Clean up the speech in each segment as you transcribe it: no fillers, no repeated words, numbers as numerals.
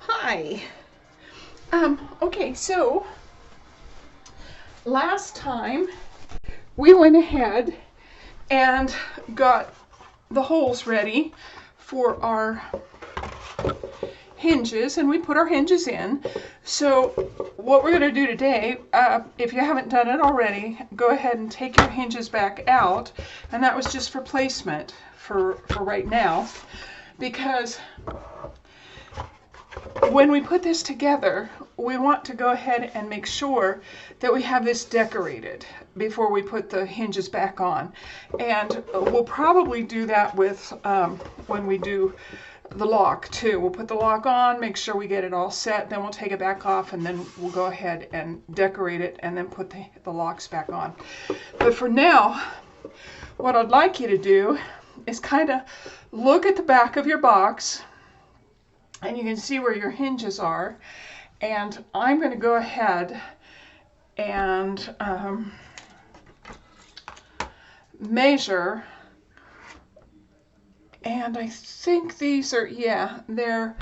Hi. Okay, so last time we went ahead and got the holes ready for our hinges, and we put our hinges in. So what we're going to do today, if you haven't done it already, go ahead and take your hinges back out, and that was just for placement for right now, because when we put this together, we want to go ahead and make sure that we have this decorated before we put the hinges back on. And we'll probably do that with when we do the lock too. We'll put the lock on, make sure we get it all set, then we'll take it back off, and then we'll go ahead and decorate it and then put the locks back on. But for now, what I'd like you to do is kind of look at the back of your box, and you can see where your hinges are. And I'm going to go ahead and measure. And I think these are, yeah, they're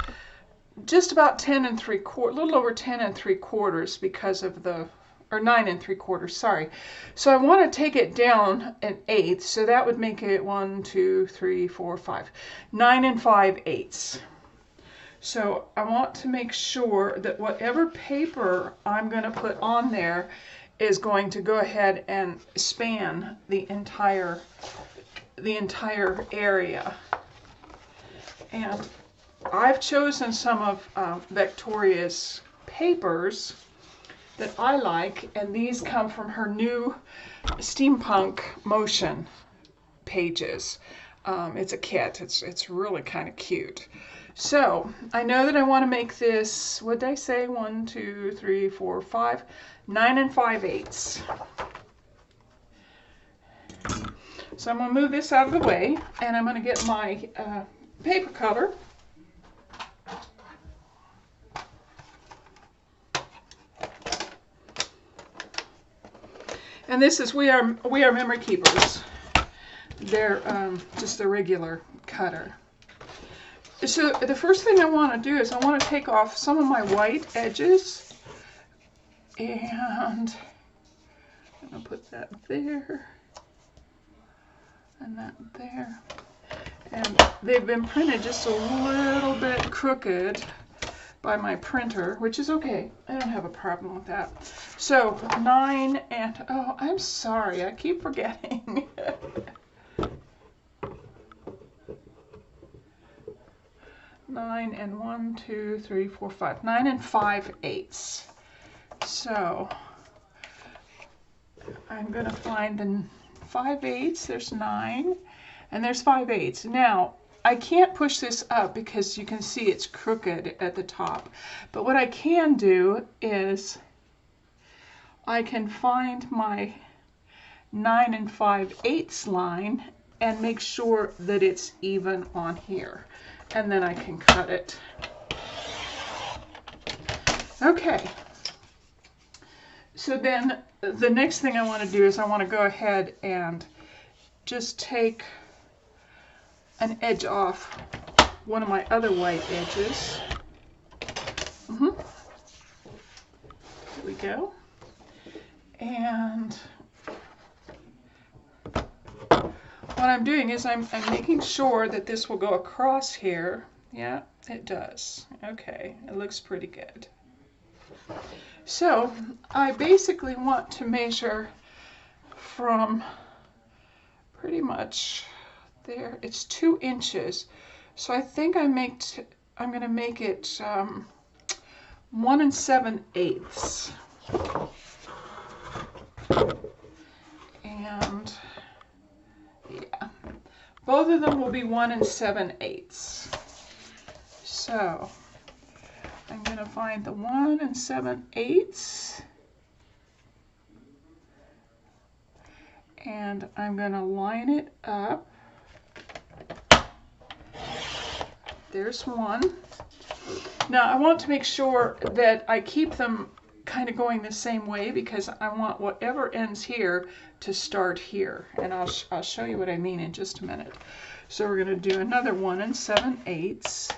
just about 10 3/4, a little over 10 3/4 because of the, or 9 3/4, sorry. So I want to take it down an eighth, so that would make it 1, 2, 3, 4, 5, 9 5/8. So I want to make sure that whatever paper I'm going to put on there is going to go ahead and span the entire area. And I've chosen some of Victoria's papers that I like, and these come from her new Steampunk Motion pages. It's a kit. It's really kind of cute. So I know that I want to make this, what did I say, 1, 2, 3, 4, 5, 9 5/8. So I'm going to move this out of the way, and I'm going to get my paper cutter. And this is We Are Memory Keepers. They're just a regular cutter. So the first thing I want to do is I want to take off some of my white edges, and I'm going to put that there and that there. And they've been printed just a little bit crooked by my printer, which is okay. I don't have a problem with that. So 9 and, oh, I'm sorry, I keep forgetting. 9 and 1, 2, 3, 4, 5. 9 5/8. So I'm going to find the 5/8. There's 9 and there's 5/8. Now I can't push this up because you can see it's crooked at the top. But what I can do is I can find my 9 5/8 line and make sure that it's even on here. And then I can cut it. Okay. So then the next thing I want to do is I want to go ahead and just take an edge off one of my other white edges. There we go. And what I'm doing is I'm making sure that this will go across here. Yeah, it does. Okay, it looks pretty good. So I basically want to measure from pretty much there. It's 2 inches. So I think I'm going to make it 1 7/8. And yeah, both of them will be 1 7/8. So I'm going to find the 1 7/8, and I'm going to line it up. There's one. Now I want to make sure that I keep them kind of going the same way, because I want whatever ends here to start here, and I'll show you what I mean in just a minute. So we're going to do another 1 7/8.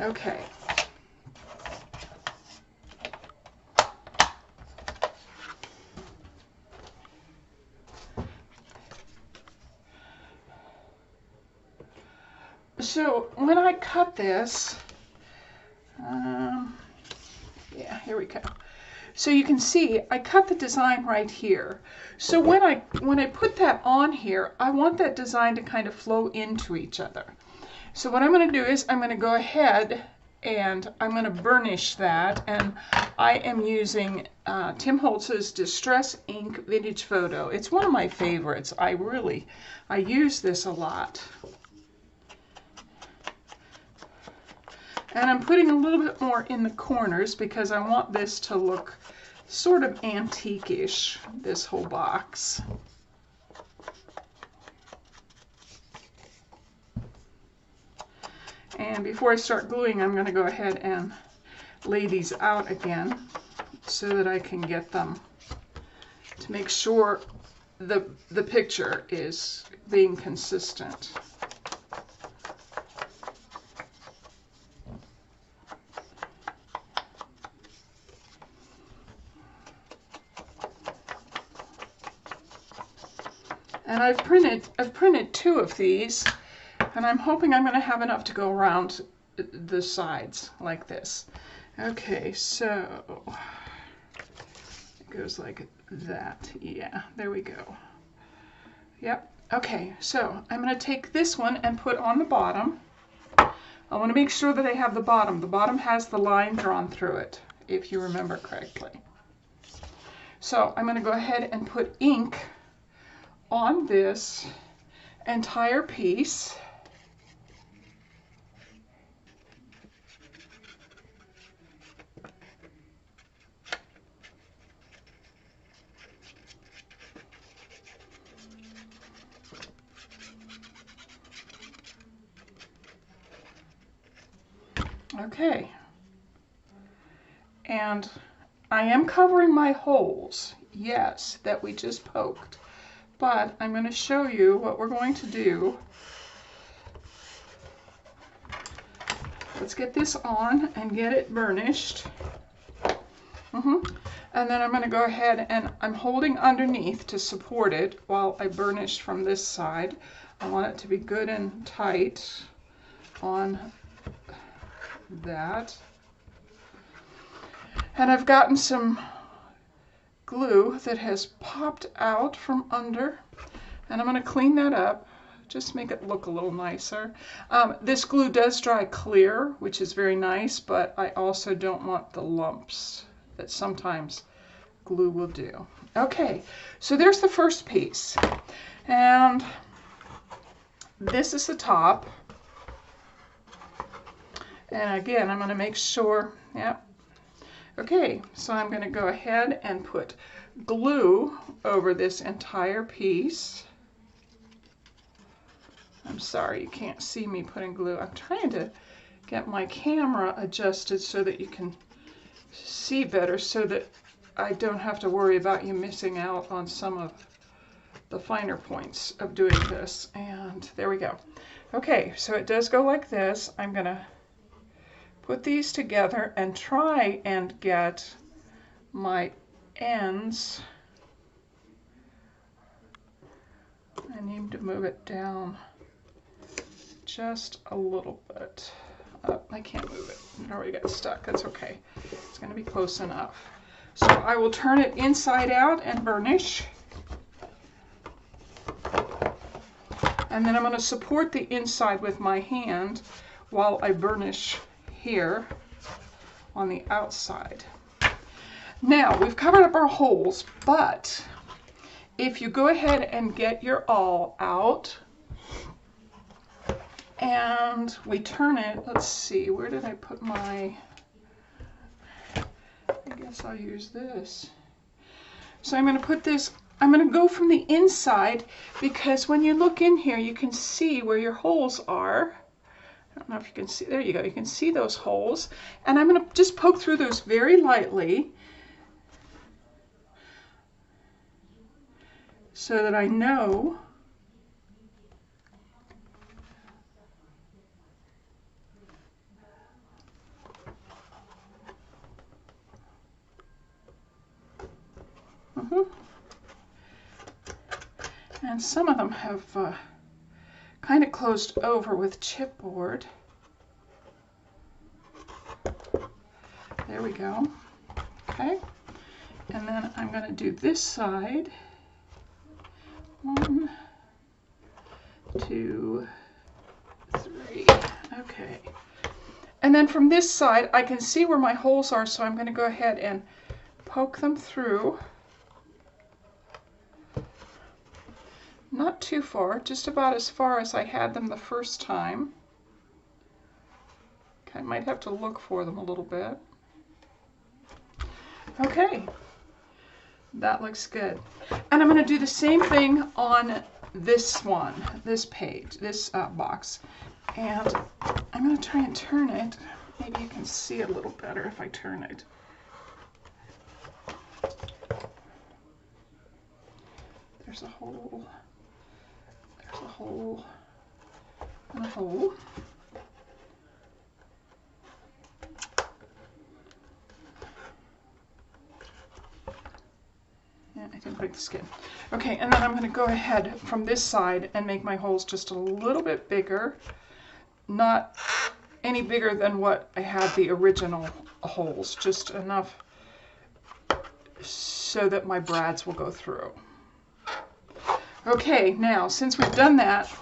Okay. So when I cut this, yeah, here we go. So you can see I cut the design right here. So when I put that on here, I want that design to kind of flow into each other. So what I'm going to do is I'm going to go ahead and I'm going to burnish that, and I am using Tim Holtz's Distress Ink Vintage Photo. It's one of my favorites. I use this a lot. And I'm putting a little bit more in the corners because I want this to look sort of antique-ish, this whole box. And before I start gluing, I'm going to go ahead and lay these out again so that I can get them to make sure the picture is being consistent. And I've printed 2 of these, and I'm hoping I'm going to have enough to go around the sides like this. Okay, so it goes like that. Yeah, there we go. Yep. Okay, so I'm going to take this one and put on the bottom. I want to make sure that I have the bottom. The bottom has the line drawn through it, if you remember correctly. So I'm going to go ahead and put ink on this entire piece. Okay, and I am covering my holes, yes, that we just poked, but I'm going to show you what we're going to do. Let's get this on and get it burnished. And then I'm going to go ahead and I'm holding underneath to support it while I burnish from this side. I want it to be good and tight on that. And I've gotten some glue that has popped out from under, and I'm going to clean that up, just make it look a little nicer. This glue does dry clear, which is very nice, but I also don't want the lumps that sometimes glue will do. Okay, so there's the first piece, and this is the top. And again, I'm going to make sure, yep. Okay, so I'm going to go ahead and put glue over this entire piece. I'm sorry, you can't see me putting glue. I'm trying to get my camera adjusted so that you can see better, so that I don't have to worry about you missing out on some of the finer points of doing this. And there we go. Okay, so it does go like this. I'm going to put these together and try and get my ends. I need to move it down just a little bit. Oh, I can't move it. It already got stuck. That's okay. It's going to be close enough. So I will turn it inside out and burnish. And then I'm going to support the inside with my hand while I burnish here on the outside. Now we've covered up our holes, but if you go ahead and get your awl out and we turn it, let's see, where did I put my, I guess I'll use this. So I'm going to put this, I'm going to go from the inside, because when you look in here you can see where your holes are. I don't know if you can see, there you go, you can see those holes. And I'm going to just poke through those very lightly so that I know And some of them have kind of closed over with chipboard. There we go. Okay. And then I'm going to do this side. 1, 2, 3. Okay. And then from this side, I can see where my holes are, so I'm going to go ahead and poke them through. Not too far, just about as far as I had them the first time. Okay, I might have to look for them a little bit. Okay, that looks good. And I'm going to do the same thing on this one, this page, this box. And I'm going to try and turn it. Maybe you can see it a little better if I turn it. There's a hole. There's a hole. And a hole. Yeah, I didn't break the skin. Okay, and then I'm going to go ahead from this side and make my holes just a little bit bigger. Not any bigger than what I had the original holes, just enough so that my brads will go through. Okay, now since we've done that,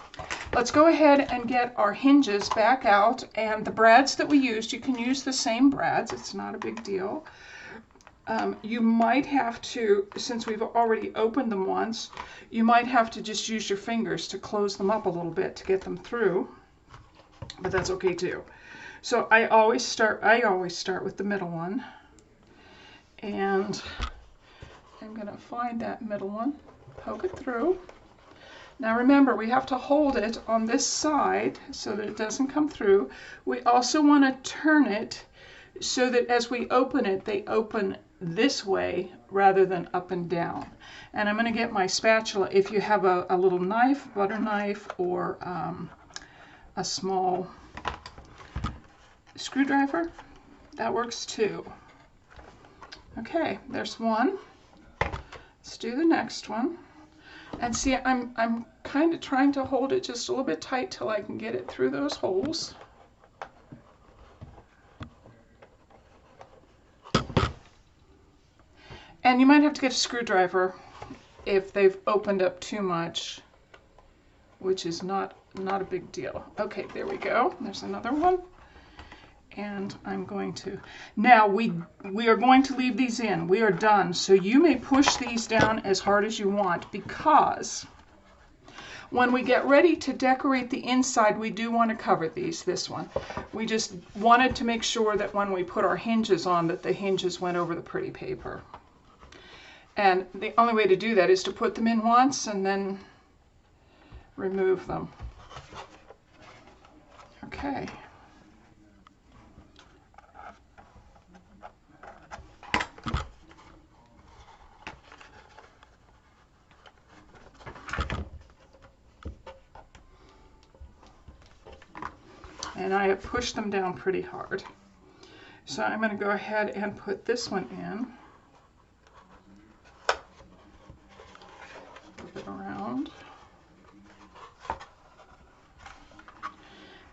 let's go ahead and get our hinges back out, and the brads that we used, you can use the same brads, it's not a big deal. You might have to, since we've already opened them once, you might have to just use your fingers to close them up a little bit to get them through. But that's okay too. So I always start with the middle one, and I'm going to find that middle one, poke it through. Now remember, we have to hold it on this side so that it doesn't come through. We also want to turn it so that as we open it, they open this way rather than up and down. And I'm going to get my spatula. If you have a little knife, butter knife, or a small screwdriver, that works too. Okay, there's one. Let's do the next one. And see, I'm kind of trying to hold it just a little bit tight till I can get it through those holes. And you might have to get a screwdriver if they've opened up too much, which is not a big deal. Okay, there we go. There's another one. And I'm going to, now we are going to leave these in. We are done. So you may push these down as hard as you want, because when we get ready to decorate the inside, we do want to cover this one. We just wanted to make sure that when we put our hinges on, that the hinges went over the pretty paper. And the only way to do that is to put them in once and then remove them. Okay. And I have pushed them down pretty hard. So I'm going to go ahead and put this one in. Move it around.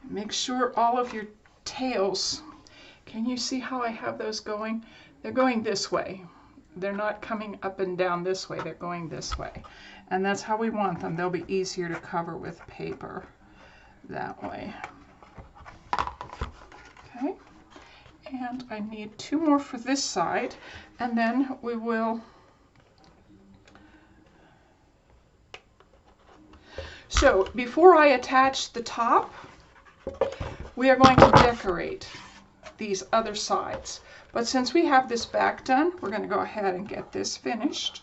Make sure all of your tails, can you see how I have those going? They're going this way. They're not coming up and down this way, they're going this way. And that's how we want them. They'll be easier to cover with paper that way. Okay, and I need 2 more for this side, and then we will. So before I attach the top, we are going to decorate these other sides. But since we have this back done, we're going to go ahead and get this finished.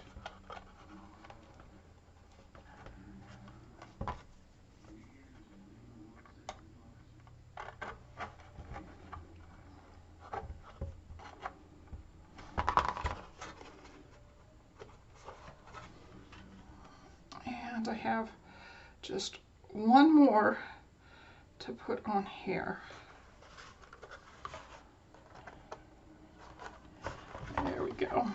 And I have just one more to put on here. There we go.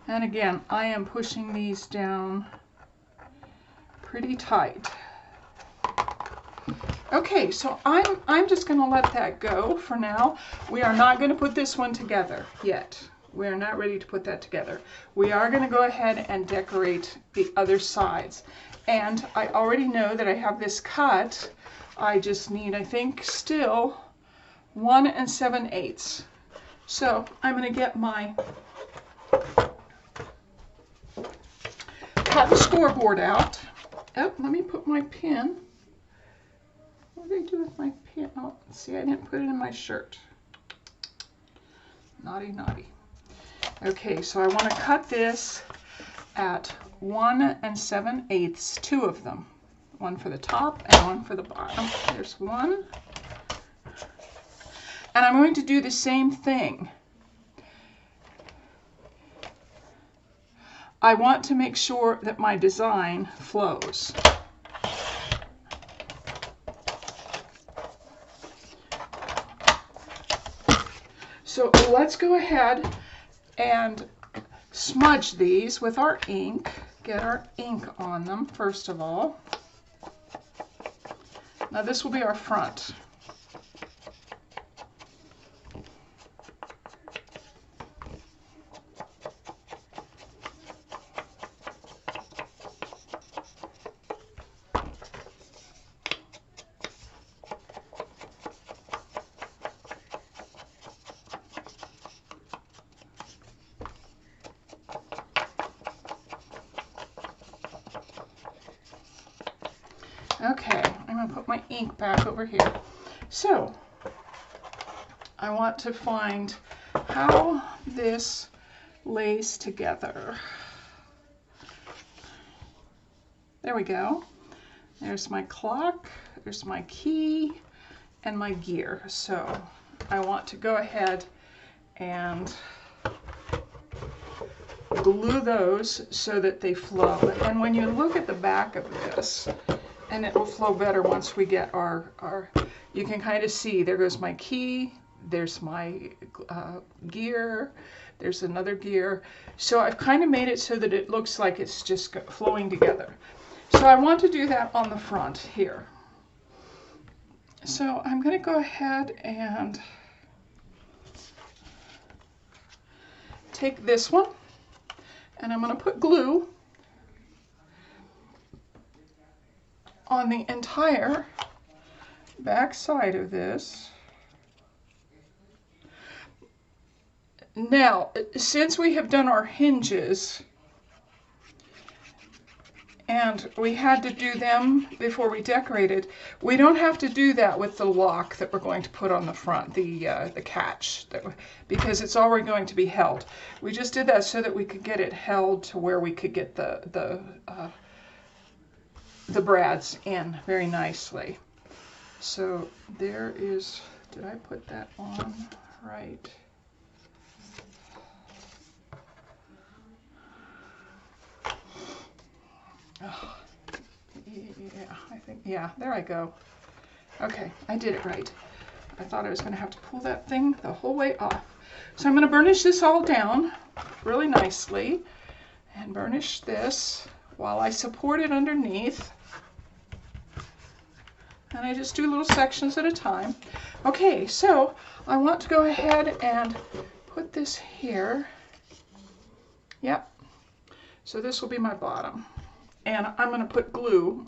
And again, I am pushing these down pretty tight. Okay, so I'm just going to let that go for now. We are not going to put this one together yet. We are not ready to put that together. We are going to go ahead and decorate the other sides. And I already know that I have this cut. I just need, I think, still 1 7/8. So I'm going to get my cotton scoreboard out. Oh, let me put my pin. What did I do with my pin? Oh, see, I didn't put it in my shirt. Naughty, naughty. Okay, so I want to cut this at 1 7/8, 2 of them. One for the top and one for the bottom. There's one. And I'm going to do the same thing. I want to make sure that my design flows. So let's go ahead and smudge these with our ink. Get our ink on them first of all. Now this will be our front. Okay, I'm going to put my ink back over here. So, I want to find how this lays together. There we go. There's my clock, there's my key, and my gear. So, I want to go ahead and glue those so that they flow. And when you look at the back of this, and it will flow better once we get our you can kind of see, there goes my key, there's my gear, there's another gear. So I've kind of made it so that it looks like it's just flowing together. So I want to do that on the front here. So I'm going to go ahead and take this one, and I'm going to put glue on the entire back side of this. Now, since we have done our hinges, and we had to do them before we decorated, we don't have to do that with the lock that we're going to put on the front, the catch, because it's already going to be held. We just did that so that we could get it held to where we could get the brads in very nicely. So there is, did I put that on right? Oh, yeah, I think, yeah, there I go. Okay, I did it right. I thought I was going to have to pull that thing the whole way off. So I'm going to burnish this all down really nicely and burnish this while I support it underneath. And I just do little sections at a time. Okay, so I want to go ahead and put this here. Yep. So this will be my bottom. And I'm going to put glue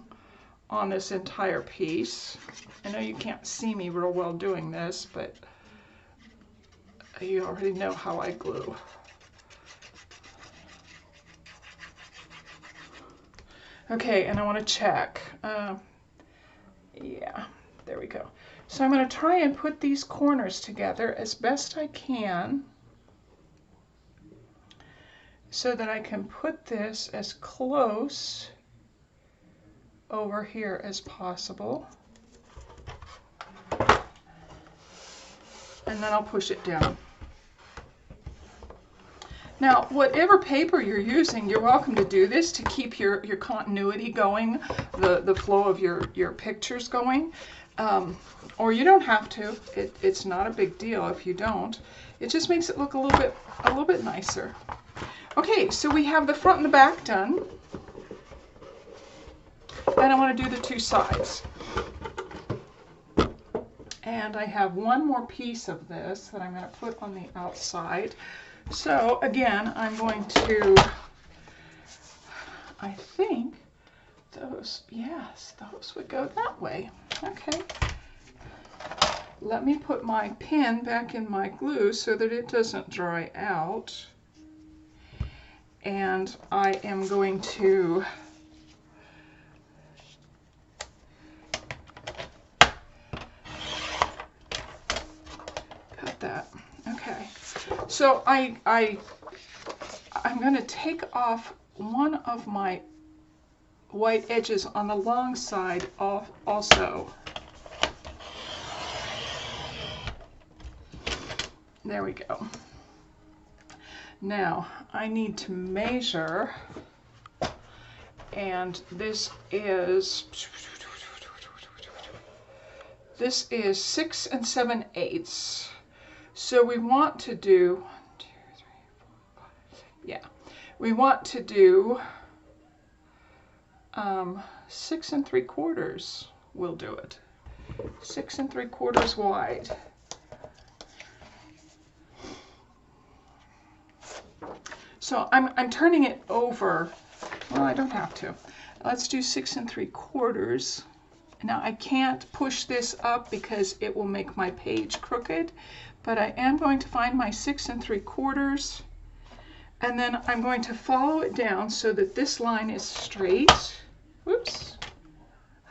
on this entire piece. I know you can't see me real well doing this, but you already know how I glue. Okay, and I want to check. Yeah, there we go. So I'm going to try and put these corners together as best I can so that I can put this as close over here as possible. And then I'll push it down. Now, whatever paper you're using, you're welcome to do this to keep your continuity going, the flow of your pictures going. Or you don't have to. It's not a big deal if you don't. It just makes it look a little bit nicer. Okay, so we have the front and the back done. And I want to do the two sides. And I have one more piece of this that I'm going to put on the outside. So again, I'm going to, I think those, yes, those would go that way. Okay. Let me put my pin back in my glue so that it doesn't dry out. And I am going to cut that. Okay. So I'm going to take off one of my white edges on the long side off also. There we go. Now I need to measure, and this is 6 7/8. So we want to do 1, 2, 3, 4, 5, yeah, we want to do 6 3/4. We'll do it 6 3/4 wide. So I'm turning it over. Well, I don't have to. Let's do 6 3/4. Now I can't push this up because it will make my page crooked, but I am going to find my 6 3/4, and then I'm going to follow it down so that this line is straight. Whoops.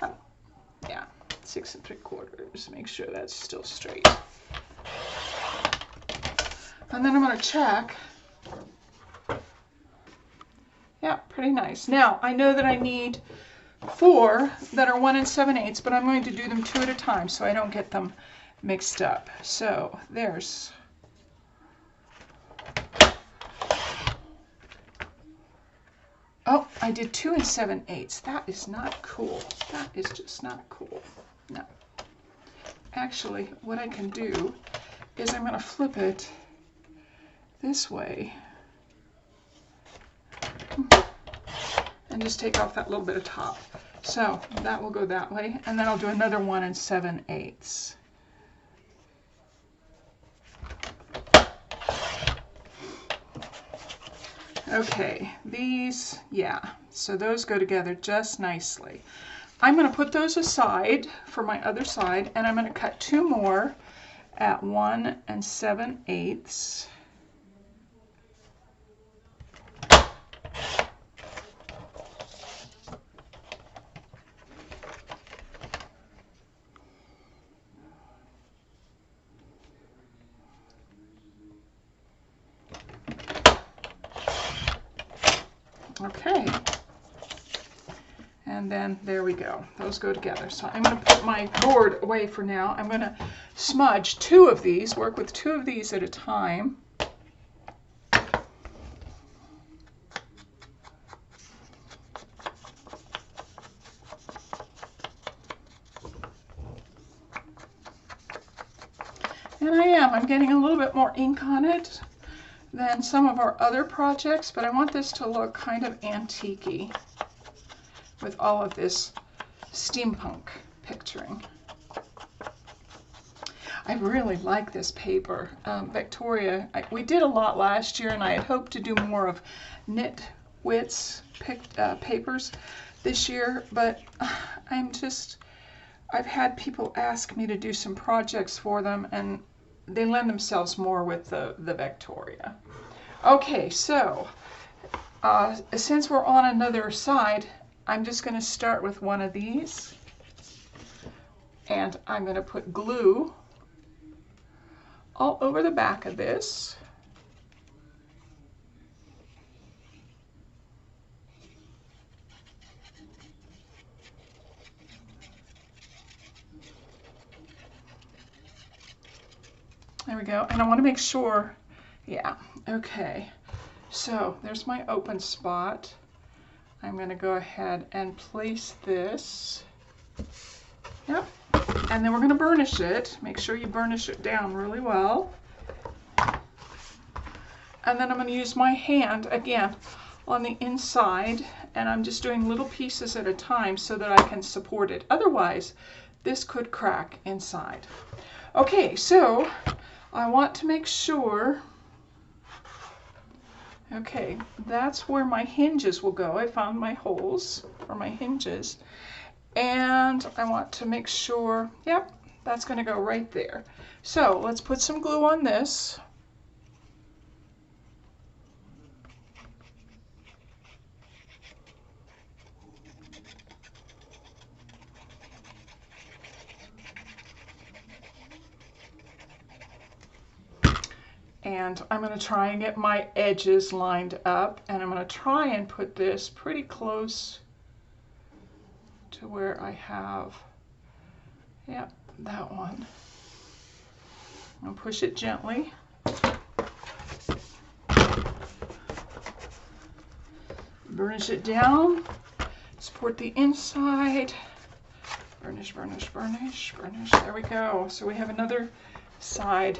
Oh, yeah, 6 3/4. Make sure that's still straight. And then I'm going to check. Yeah, pretty nice. Now, I know that I need 4 that are 1 7/8, but I'm going to do them 2 at a time so I don't get them mixed up. So, there's... Oh, I did 2 7/8. That is not cool. That is just not cool. No. Actually, what I can do is I'm going to flip it this way. And just take off that little bit of top. So that will go that way, and then I'll do another 1 7/8. Okay, these, yeah, so those go together just nicely. I'm going to put those aside for my other side, and I'm going to cut 2 more at 1 7/8. Okay, and then there we go. Those go together. So I'm going to put my board away for now. I'm going to smudge 2 of these, work with 2 of these at a time. And I'm getting a little bit more ink on it than some of our other projects, but I want this to look kind of antique-y with all of this steampunk picturing. I really like this paper. Victoria, we did a lot last year, and I had hoped to do more of Knit Wits papers this year, but I've had people ask me to do some projects for them, and they lend themselves more with the Victoria. Okay, so since we're on another side, I'm just going to start with one of these, and I'm going to put glue all over the back of this. There we go, and I want to make sure, yeah, okay. So there's my open spot. I'm going to go ahead and place this. Yep, and then we're going to burnish it. Make sure you burnish it down really well. And then I'm going to use my hand again on the inside, and I'm just doing little pieces at a time so that I can support it. Otherwise, this could crack inside. Okay, so I want to make sure, okay, that's where my hinges will go. I found my holes for my hinges, and I want to make sure, yep, that's going to go right there. So let's put some glue on this. And I'm going to try and get my edges lined up, and I'm going to try and put this pretty close to where I have, yep, that one. I'll push it gently. Burnish it down, support the inside, burnish, burnish, burnish, burnish. There we go. So we have another side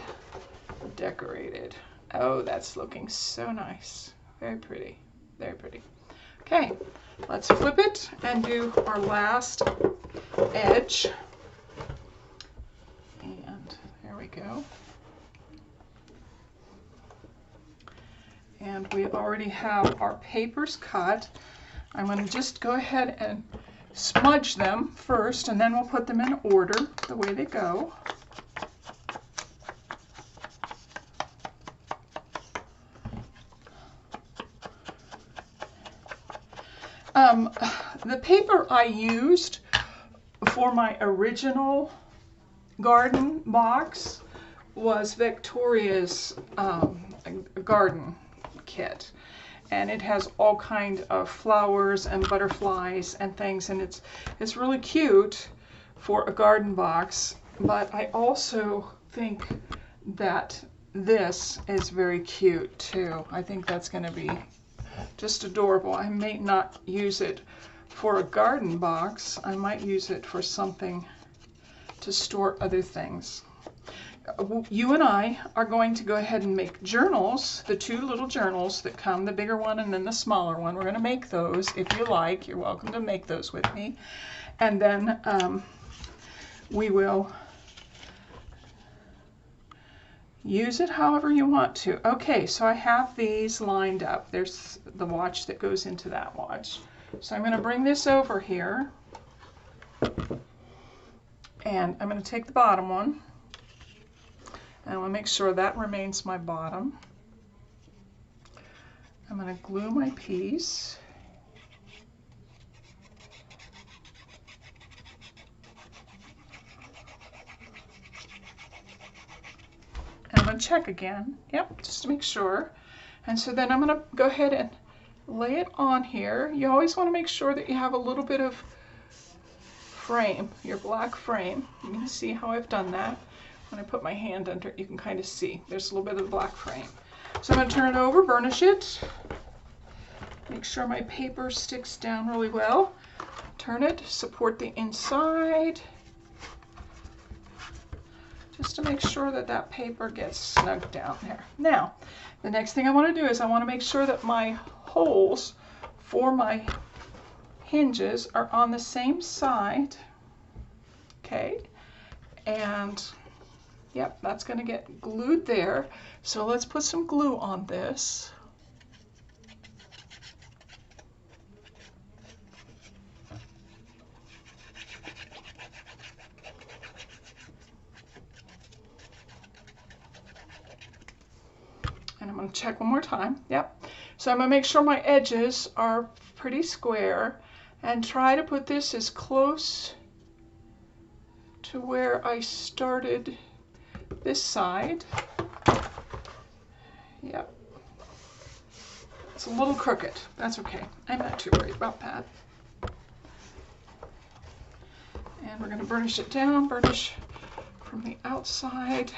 decorated. Oh, that's looking so nice. Very pretty, very pretty. Okay, let's flip it and do our last edge. And there we go. And we already have our papers cut. I'm going to just go ahead and smudge them first, and then we'll put them in order the way they go. The paper I used for my original garden box was Victoria's garden kit, and it has all kind of flowers and butterflies and things, and it's really cute for a garden box. But I also think that this is very cute too. I think that's going to be just adorable. I may not use it for a garden box. I might use it for something to store other things. You and I are going to go ahead and make journals, the two little journals that come, the bigger one and then the smaller one. We're going to make those. If you like, you're welcome to make those with me. And then we will use it however you want to. Okay, so I have these lined up. There's the watch that goes into that watch. So I'm going to bring this over here, and I'm going to take the bottom one, and I want to make sure that remains my bottom. I'm going to glue my piece. I'm going to check again, yep, just to make sure. And so then I'm going to go ahead and lay it on here. You always want to make sure that you have a little bit of frame, your black frame. You can see how I've done that. When I put my hand under it, you can kind of see there's a little bit of the black frame. So I'm going to turn it over, burnish it, make sure my paper sticks down really well. Turn it, support the inside, just to make sure that that paper gets snug down there. Now, the next thing I want to do is I want to make sure that my holes for my hinges are on the same side. Okay, and yep, that's going to get glued there. So let's put some glue on this. And I'm going to check one more time. Yep. So I'm going to make sure my edges are pretty square and try to put this as close to where I started this side. Yep. It's a little crooked. That's okay. I'm not too worried about that. And we're going to burnish it down, burnish from the outside.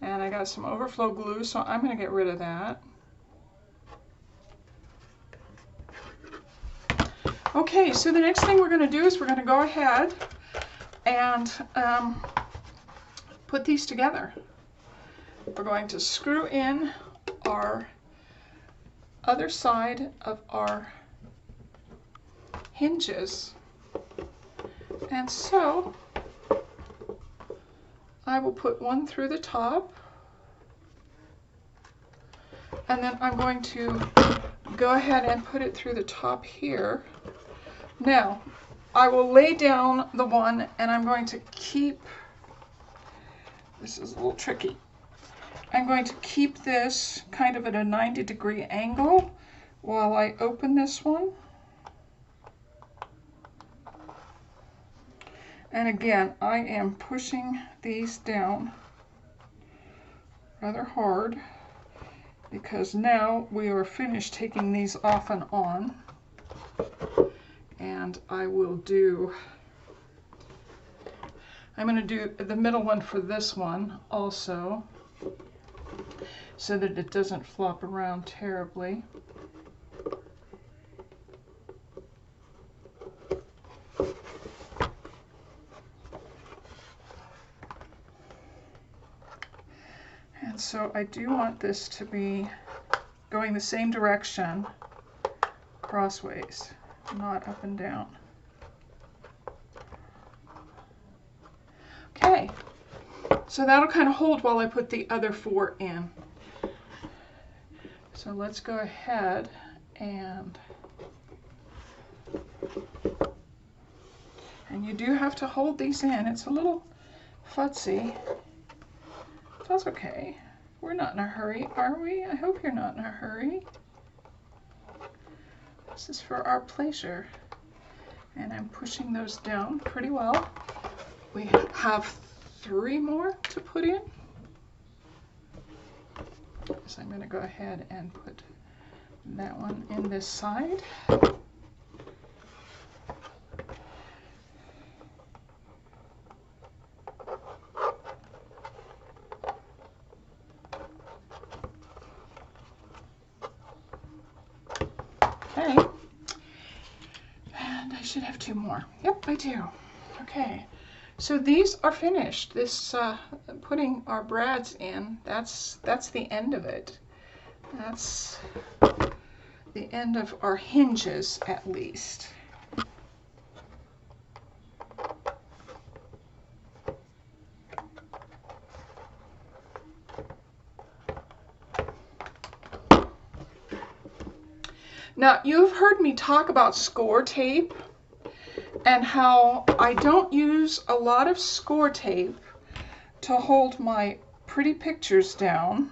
And I got some overflow glue, so I'm going to get rid of that. Okay, so the next thing we're going to do is we're going to go ahead and put these together. We're going to screw in our other side of our hinges. And so I will put one through the top, and then I'm going to go ahead and put it through the top here. Now, I will lay down the one, and I'm going to keep, this is a little tricky, I'm going to keep this kind of at a 90-degree angle while I open this one. And again, I am pushing these down rather hard because now we are finished taking these off and on. And I will do, I'm going to do the middle one for this one also, so that it doesn't flop around terribly. And so I do want this to be going the same direction crossways, not up and down. Okay, so that'll kind of hold while I put the other 4 in. So let's go ahead and you do have to hold these in. It's a little futzy. That's okay. We're not in a hurry, are we? I hope you're not in a hurry. This is for our pleasure. And I'm pushing those down pretty well. We have 3 more to put in. So I'm going to go ahead and put that one in this side. Okay, and I should have 2 more. Yep, I do. Okay, so these are finished. This putting our brads in, that's the end of it. That's the end of our hinges, at least. Now, you've heard me talk about score tape and how I don't use a lot of score tape to hold my pretty pictures down.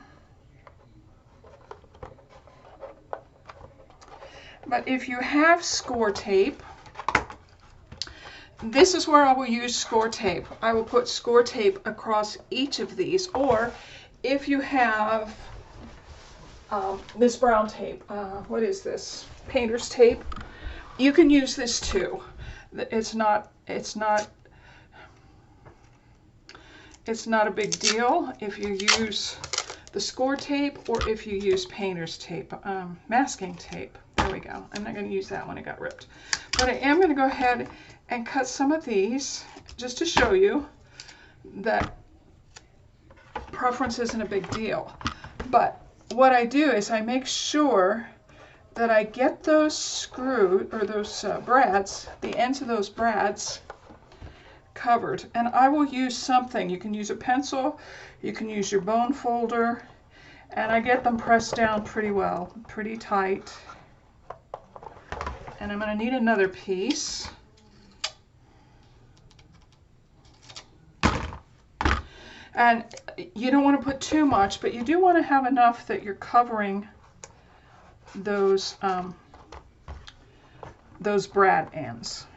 But if you have score tape, this is where I will use score tape. I will put score tape across each of these, or if you have this brown tape, what is this? Painter's tape. You can use this too. It's not a big deal if you use the score tape or if you use painter's tape, masking tape. There we go. I'm not going to use that one, it got ripped. But I am going to go ahead and cut some of these just to show you that preference isn't a big deal. But what I do is I make sure that I get those screws, or those brads, the ends of those brads covered. And I will use something. You can use a pencil, you can use your bone folder, and I get them pressed down pretty well, pretty tight. And I'm going to need another piece. And you don't want to put too much, but you do want to have enough that you're covering those brad ends,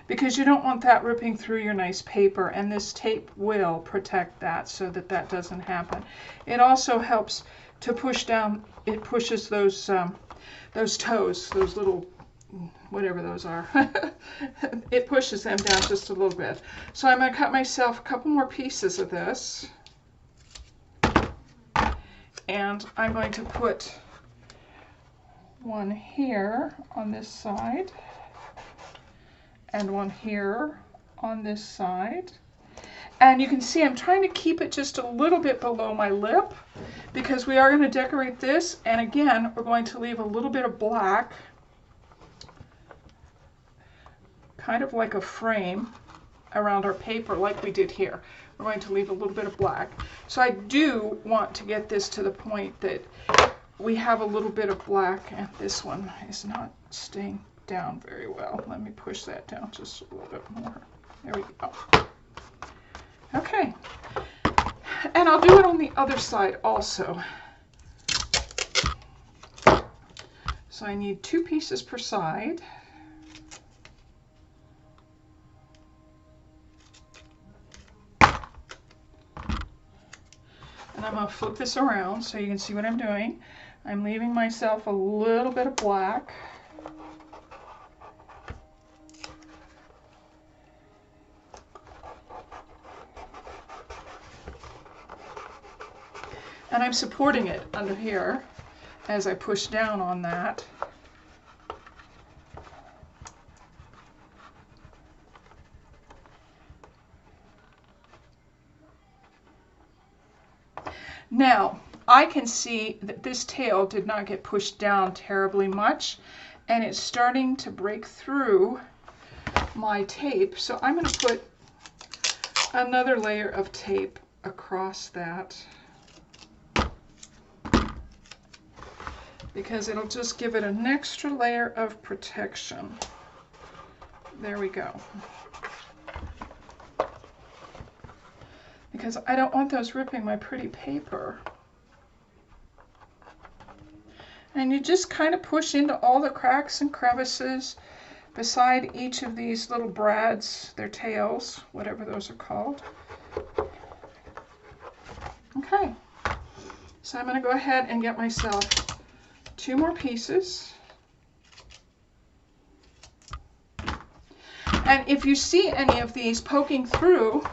because you don't want that ripping through your nice paper, and this tape will protect that so that that doesn't happen. It also helps to push down, it pushes those toes, those little, whatever those are, it pushes them down just a little bit. So I'm going to cut myself a couple more pieces of this, and I'm going to put one here on this side and one here on this side. And you can see I'm trying to keep it just a little bit below my lip because we are going to decorate this. And again, we're going to leave a little bit of black, kind of like a frame around our paper like we did here. We're going to leave a little bit of black. So I do want to get this to the point that we have a little bit of black, and this one is not staying down very well. Let me push that down just a little bit more. There we go. Okay, and I'll do it on the other side also. So I need 2 pieces per side. And I'm going to flip this around so you can see what I'm doing. I'm leaving myself a little bit of black. And I'm supporting it under here as I push down on that. Now, I can see that this tail did not get pushed down terribly much, and it's starting to break through my tape. So I'm going to put another layer of tape across that, because it'll just give it an extra layer of protection. There we go. Because I don't want those ripping my pretty paper. And you just kind of push into all the cracks and crevices beside each of these little brads, their tails, whatever those are called. Okay, so I'm going to go ahead and get myself 2 more pieces. And if you see any of these poking through,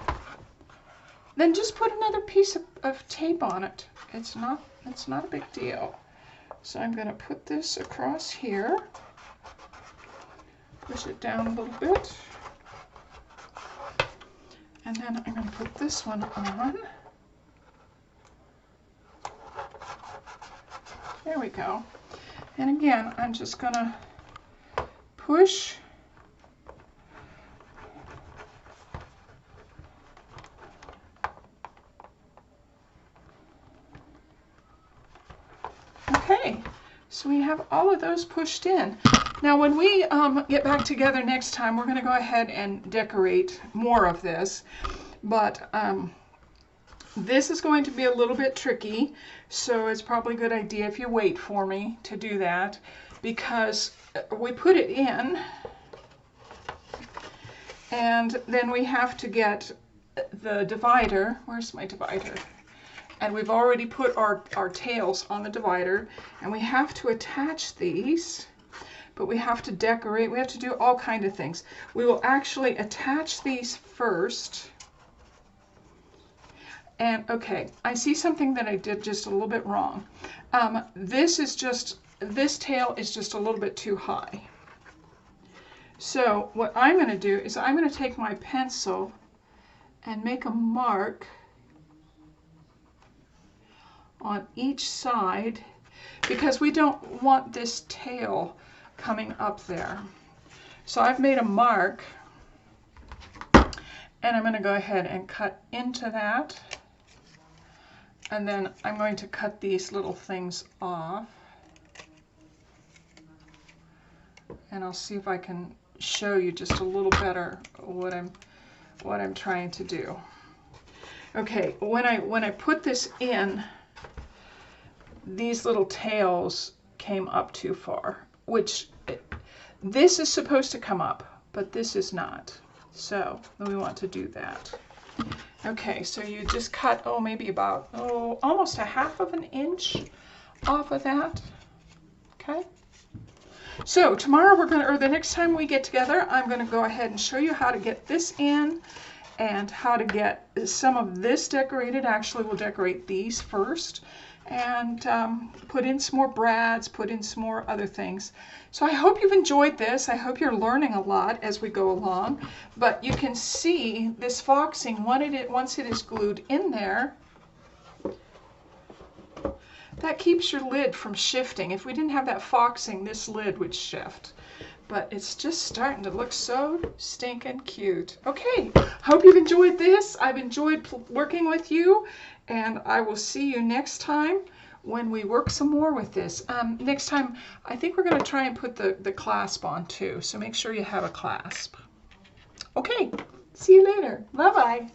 then just put another piece of tape on it. It's not a big deal. So I'm going to put this across here, push it down a little bit, and then I'm going to put this one on. There we go. And again, I'm just going to push Okay, so we have all of those pushed in. Now when we get back together next time, we're going to go ahead and decorate more of this, but this is going to be a little bit tricky, so it's probably a good idea if you wait for me to do that, because we put it in and then we have to get the divider. Where's my divider? And we've already put our tails on the divider, and we have to attach these, but we have to decorate. We have to do all kinds of things. We will actually attach these first. And okay, I see something that I did just a little bit wrong. This tail is just a little bit too high. So what I'm going to do is I'm going to take my pencil and make a mark on each side, because we don't want this tail coming up there. So I've made a mark, and I'm going to go ahead and cut into that, and then I'm going to cut these little things off, and I'll see if I can show you just a little better what I'm trying to do. Okay, when I put this in, these little tails came up too far, which this is supposed to come up, but this is not. So we want to do that. Okay, so you just cut, maybe about, almost a ½ of an inch off of that. Okay. So tomorrow or the next time we get together, I'm going to go ahead and show you how to get this in and how to get some of this decorated. Actually, we'll decorate these first, and put in some more brads, put in some more other things. So I hope you've enjoyed this. I hope you're learning a lot as we go along. But you can see this foxing, once it is glued in there, that keeps your lid from shifting. If we didn't have that foxing, this lid would shift. But it's just starting to look so stinking cute. Okay, hope you've enjoyed this. I've enjoyed working with you, and I will see you next time when we work some more with this. Next time, I think we're going to try and put the clasp on too, so make sure you have a clasp. Okay, see you later. Bye-bye.